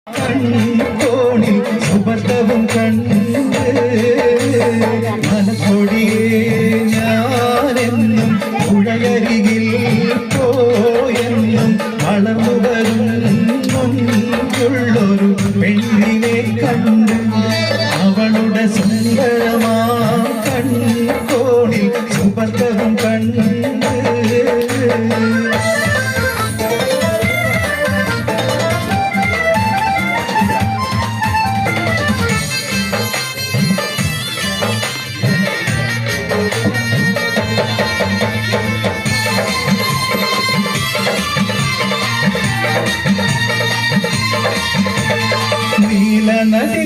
കൺകോണിൽ സുബദ്ധവും കണ്ട് മനസ്സൊടിയേ ഞാനെന്നും പുഴയരികിൽ പോയെന്നും വളർന്നു വരും മുൻപുള്ളൊരു പെണ്ണിനെ കണ്ട് അവളുടെ സുന്ദരമാ കൺകോണിൽ സുബദ്ധവും കണ്ട് നീലനദീ